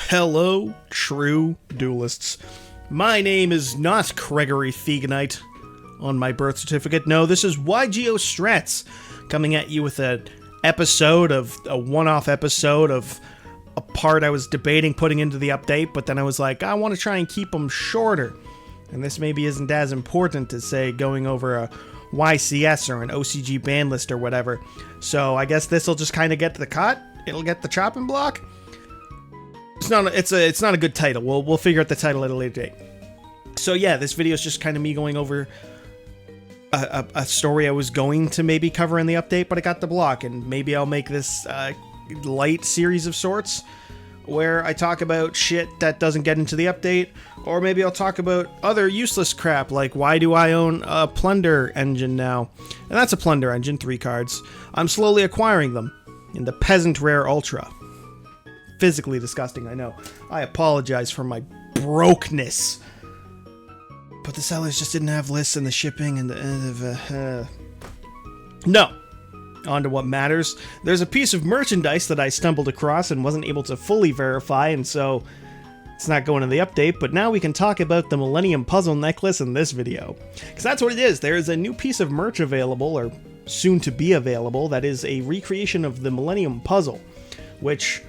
Hello, true duelists. My name is not Gregory Theganite on my birth certificate. No, this is YGO Strats coming at you with a one-off episode of a part I was debating putting into the update, but then I was like, I want to try and keep them shorter. And this maybe isn't as important as, say, going over a YCS or an OCG ban list or whatever. So I guess this will just kind of get to the cut. It'll get the chopping block. It's not a good title. We'll figure out the title at a later date. So yeah, this video is just kind of me going over a story I was going to maybe cover in the update, but I got the block, and maybe I'll make this light series of sorts where I talk about shit that doesn't get into the update, or maybe I'll talk about other useless crap like why do I own a plunder engine now? And that's a plunder engine, 3 cards. I'm slowly acquiring them in the Peasant Rare Ultra. Physically disgusting, I know. I apologize for my brokenness. But the sellers just didn't have lists and the shipping and the... No. On to what matters. There's a piece of merchandise that I stumbled across and wasn't able to fully verify, and so it's not going in the update, but now we can talk about the Millennium Puzzle necklace in this video. Because that's what it is. There is a new piece of merch available, or soon to be available, that is a recreation of the Millennium Puzzle, which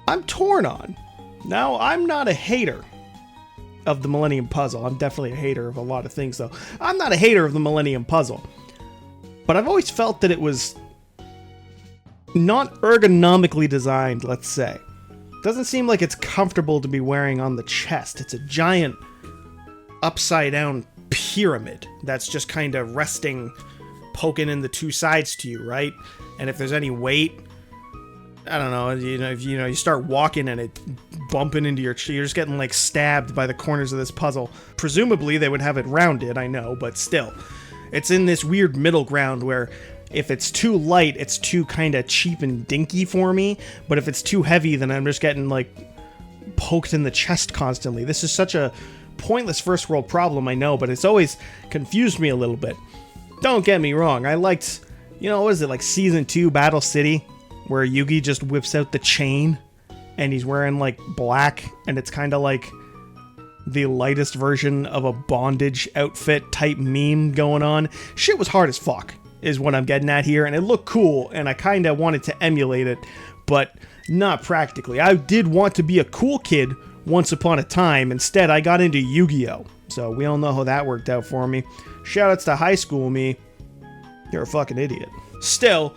I'm torn on. Now, I'm not a hater of the Millennium Puzzle. I'm definitely a hater of a lot of things, though. I'm not a hater of the Millennium Puzzle. But I've always felt that it was not ergonomically designed, let's say. Doesn't seem like it's comfortable to be wearing on the chest. It's a giant upside-down pyramid that's just kind of resting, poking in the 2 sides to you, right? And if there's any weight, I don't know, you start walking and it bumping into your you're just getting like stabbed by the corners of this puzzle. Presumably they would have it rounded, I know, but still. It's in this weird middle ground where if it's too light, it's too kind of cheap and dinky for me, but if it's too heavy, then I'm just getting like poked in the chest constantly. This is such a pointless first world problem, I know, but it's always confused me a little bit. Don't get me wrong, I liked, what is it, like Season 2 Battle City, where Yugi just whips out the chain, and he's wearing, like, black, and it's kind of like the lightest version of a bondage outfit type meme going on. Shit was hard as fuck, is what I'm getting at here, and it looked cool, and I kind of wanted to emulate it, but not practically. I did want to be a cool kid once upon a time. Instead, I got into Yu-Gi-Oh! So we all know how that worked out for me. Shoutouts to high school me. You're a fucking idiot. Still,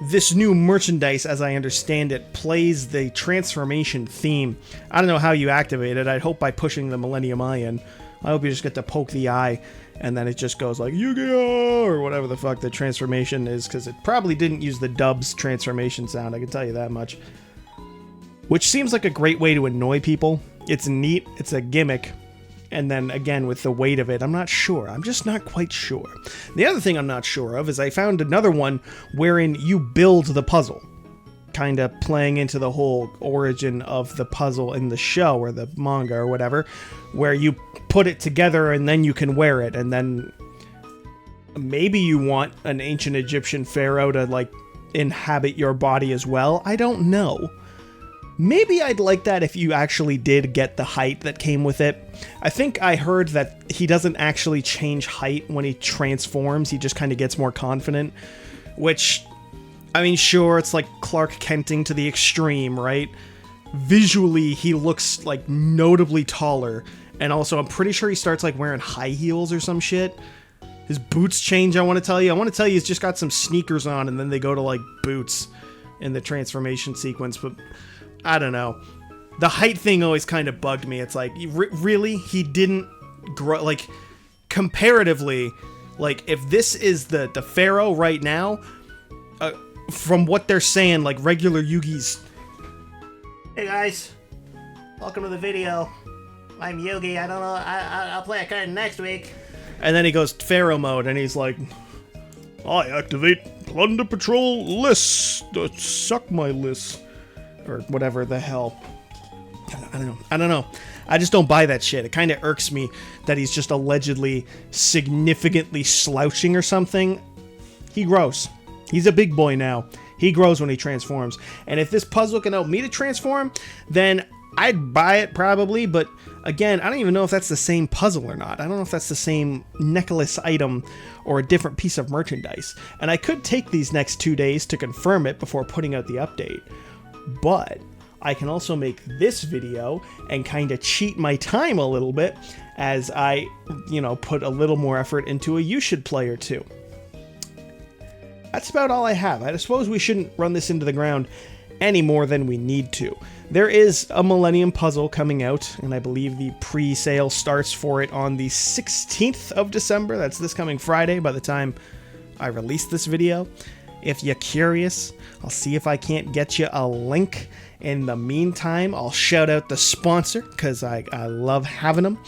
this new merchandise, as I understand it, plays the transformation theme. I don't know how you activate it. I'd hope by pushing the Millennium Eye in. I hope you just get to poke the eye, and then it just goes like, Yu-Gi-Oh! Or whatever the fuck the transformation is, because it probably didn't use the dub's transformation sound, I can tell you that much. Which seems like a great way to annoy people. It's neat, it's a gimmick. And then, again, with the weight of it, I'm not sure. I'm just not quite sure. The other thing I'm not sure of is I found another one wherein you build the puzzle. Kind of playing into the whole origin of the puzzle in the show, or the manga, or whatever. Where you put it together and then you can wear it. And then maybe you want an ancient Egyptian pharaoh to, like, inhabit your body as well. I don't know. Maybe I'd like that if you actually did get the height that came with it. I think I heard that he doesn't actually change height when he transforms, he just kind of gets more confident. Which, I mean, sure, it's like Clark Kenting to the extreme, right? Visually, he looks, like, notably taller. And also, I'm pretty sure he starts, like, wearing high heels or some shit. His boots change, I want to tell you. I want to tell you he's just got some sneakers on, and then they go to, like, boots in the transformation sequence, but I don't know. The height thing always kind of bugged me. It's like, really? He didn't grow, like, comparatively, like, if this is the Pharaoh right now, from what they're saying, like, regular Yugi's... Hey guys, welcome to the video. I'm Yugi, I don't know, I'll play a card next week. And then he goes Pharaoh mode, and he's like, I activate Plunder Patrol lists, suck my lists. Or whatever the hell. I don't know. I just don't buy that shit. It kind of irks me that he's just allegedly significantly slouching or something. He grows. He's a big boy now. He grows when he transforms. And if this puzzle can help me to transform, then I'd buy it probably, but again, I don't even know if that's the same puzzle or not. I don't know if that's the same necklace item or a different piece of merchandise. And I could take these next 2 days to confirm it before putting out the update. But I can also make this video and kind of cheat my time a little bit as I, put a little more effort into a You Should Play or two. That's about all I have. I suppose we shouldn't run this into the ground any more than we need to. There is a Millennium Puzzle coming out, and I believe the pre-sale starts for it on the 16th of December. That's this coming Friday by the time I release this video. If you're curious, I'll see if I can't get you a link. In the meantime, I'll shout out the sponsor, because I love having them.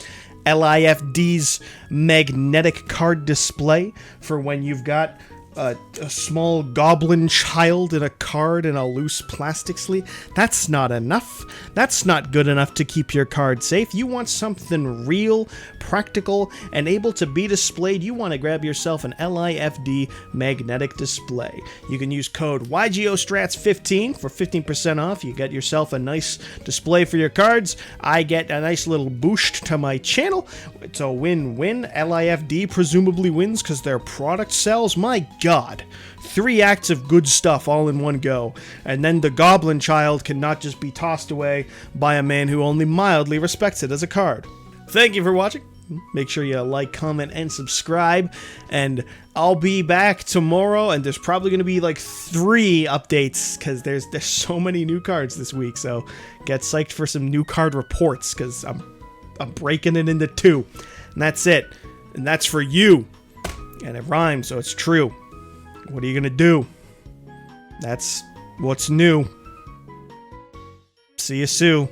LIFD's magnetic card display for when you've got a small goblin child in a card in a loose plastic sleeve. That's not enough. That's not good enough to keep your card safe. You want something real, practical, and able to be displayed. You want to grab yourself an LIFD magnetic display. You can use code YGOSTRATS15 for 15% off. You get yourself a nice display for your cards. I get a nice little boost to my channel. It's a win-win. LIFD presumably wins because their product sells. My God, 3 acts of good stuff all in one go, and then the goblin child cannot just be tossed away by a man who only mildly respects it as a card. Thank you for watching. Make sure you like, comment, and subscribe, and I'll be back tomorrow, and there's probably going to be like 3 updates, because there's so many new cards this week, so get psyched for some new card reports, because I'm breaking it into 2, and that's it, and that's for you, and it rhymes, so it's true. What are you gonna do? That's what's new. See you soon.